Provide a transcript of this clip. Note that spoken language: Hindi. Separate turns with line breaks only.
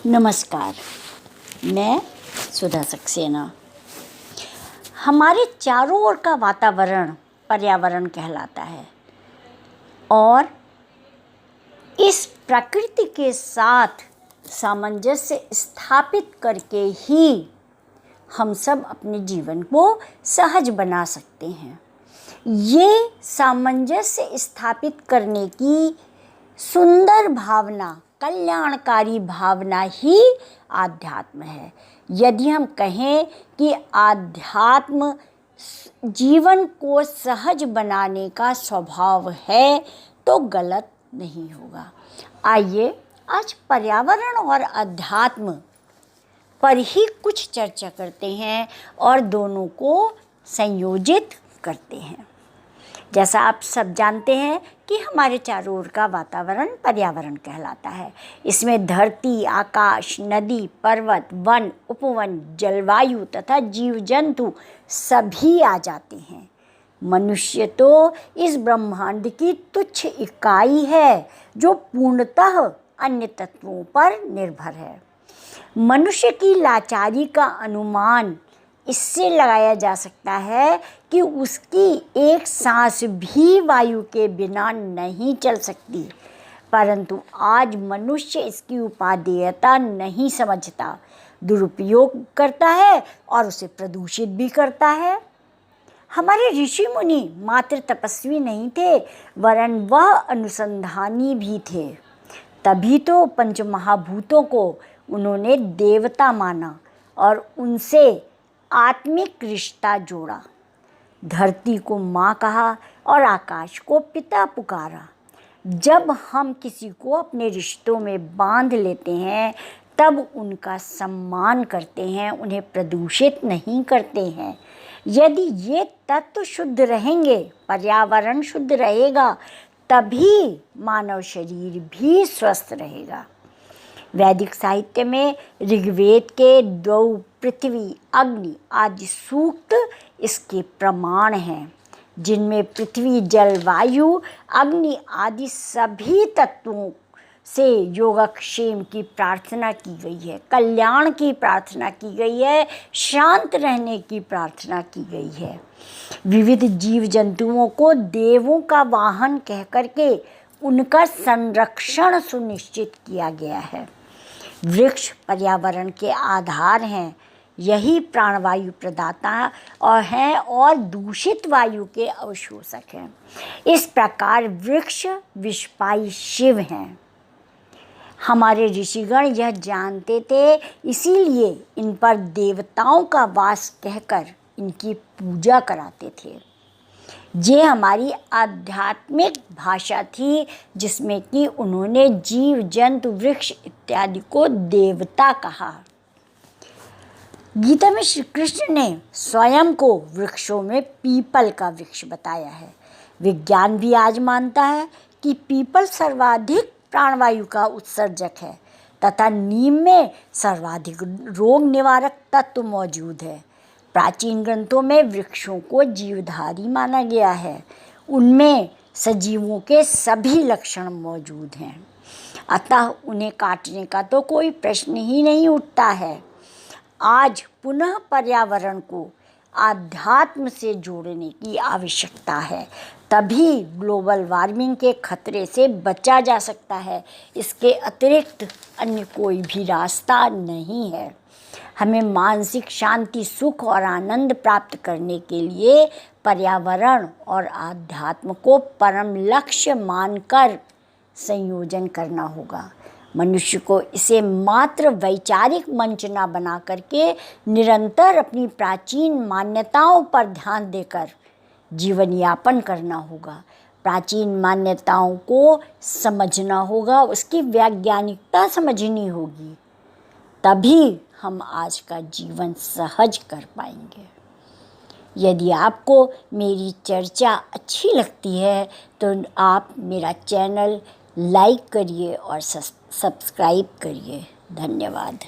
नमस्कार, मैं सुधा सक्सेना। हमारे चारों ओर का वातावरण पर्यावरण कहलाता है और इस प्रकृति के साथ सामंजस्य स्थापित करके ही हम सब अपने जीवन को सहज बना सकते हैं। ये सामंजस्य स्थापित करने की सुंदर भावना, कल्याणकारी भावना ही आध्यात्म है। यदि हम कहें कि आध्यात्म जीवन को सहज बनाने का स्वभाव है तो गलत नहीं होगा। आइए आज पर्यावरण और अध्यात्म पर ही कुछ चर्चा करते हैं और दोनों को संयोजित करते हैं। जैसा आप सब जानते हैं कि हमारे चारों ओर का वातावरण पर्यावरण कहलाता है। इसमें धरती, आकाश, नदी, पर्वत, वन, उपवन, जलवायु तथा जीव जंतु सभी आ जाते हैं। मनुष्य तो इस ब्रह्मांड की तुच्छ इकाई है जो पूर्णतः अन्य तत्वों पर निर्भर है। मनुष्य की लाचारी का अनुमान इससे लगाया जा सकता है कि उसकी एक सांस भी वायु के बिना नहीं चल सकती, परंतु आज मनुष्य इसकी उपादेयता नहीं समझता, दुरुपयोग करता है और उसे प्रदूषित भी करता है। हमारे ऋषि मुनि मात्र तपस्वी नहीं थे, वरन वह अनुसंधानी भी थे। तभी तो पंचमहाभूतों को उन्होंने देवता माना और उनसे आत्मिक रिश्ता जोड़ा। धरती को माँ कहा और आकाश को पिता पुकारा। जब हम किसी को अपने रिश्तों में बांध लेते हैं तब उनका सम्मान करते हैं, उन्हें प्रदूषित नहीं करते हैं। यदि ये तत्व शुद्ध रहेंगे, पर्यावरण शुद्ध रहेगा, तभी मानव शरीर भी स्वस्थ रहेगा। वैदिक साहित्य में ऋग्वेद के 2 पृथ्वी, अग्नि आदि सूक्त इसके प्रमाण हैं, जिनमें पृथ्वी, जल, वायु, अग्नि आदि सभी तत्वों से योगक्षेम की प्रार्थना की गई है, कल्याण की प्रार्थना की गई है, शांत रहने की प्रार्थना की गई है। विविध जीव जंतुओं को देवों का वाहन कह करके उनका संरक्षण सुनिश्चित किया गया है। वृक्ष पर्यावरण के आधार हैं, यही प्राणवायु प्रदाता और हैं और दूषित वायु के अवशोषक हैं। इस प्रकार वृक्ष विषपाई शिव हैं। हमारे ऋषिगण यह जानते थे, इसीलिए इन पर देवताओं का वास कहकर इनकी पूजा कराते थे। ये हमारी आध्यात्मिक भाषा थी, जिसमें कि उन्होंने जीव जंतु वृक्ष इत्यादि को देवता कहा। गीता में श्री कृष्ण ने स्वयं को वृक्षों में पीपल का वृक्ष बताया है। विज्ञान भी आज मानता है कि पीपल सर्वाधिक प्राणवायु का उत्सर्जक है तथा नीम में सर्वाधिक रोग निवारक तत्व मौजूद है। प्राचीन ग्रंथों में वृक्षों को जीवधारी माना गया है, उनमें सजीवों के सभी लक्षण मौजूद हैं, अतः उन्हें काटने का तो कोई प्रश्न ही नहीं उठता है। आज पुनः पर्यावरण को आध्यात्म से जोड़ने की आवश्यकता है, तभी ग्लोबल वार्मिंग के खतरे से बचा जा सकता है। इसके अतिरिक्त अन्य कोई भी रास्ता नहीं है। हमें मानसिक शांति, सुख और आनंद प्राप्त करने के लिए पर्यावरण और आध्यात्म को परम लक्ष्य मानकर संयोजन करना होगा। मनुष्य को इसे मात्र वैचारिक मंच न बना करके निरंतर अपनी प्राचीन मान्यताओं पर ध्यान देकर जीवन यापन करना होगा। प्राचीन मान्यताओं को समझना होगा, उसकी वैज्ञानिकता समझनी होगी, तभी हम आज का जीवन सहज कर पाएंगे। यदि आपको मेरी चर्चा अच्छी लगती है तो आप मेरा चैनल लाइक करिए और सब्सक्राइब करिए। धन्यवाद।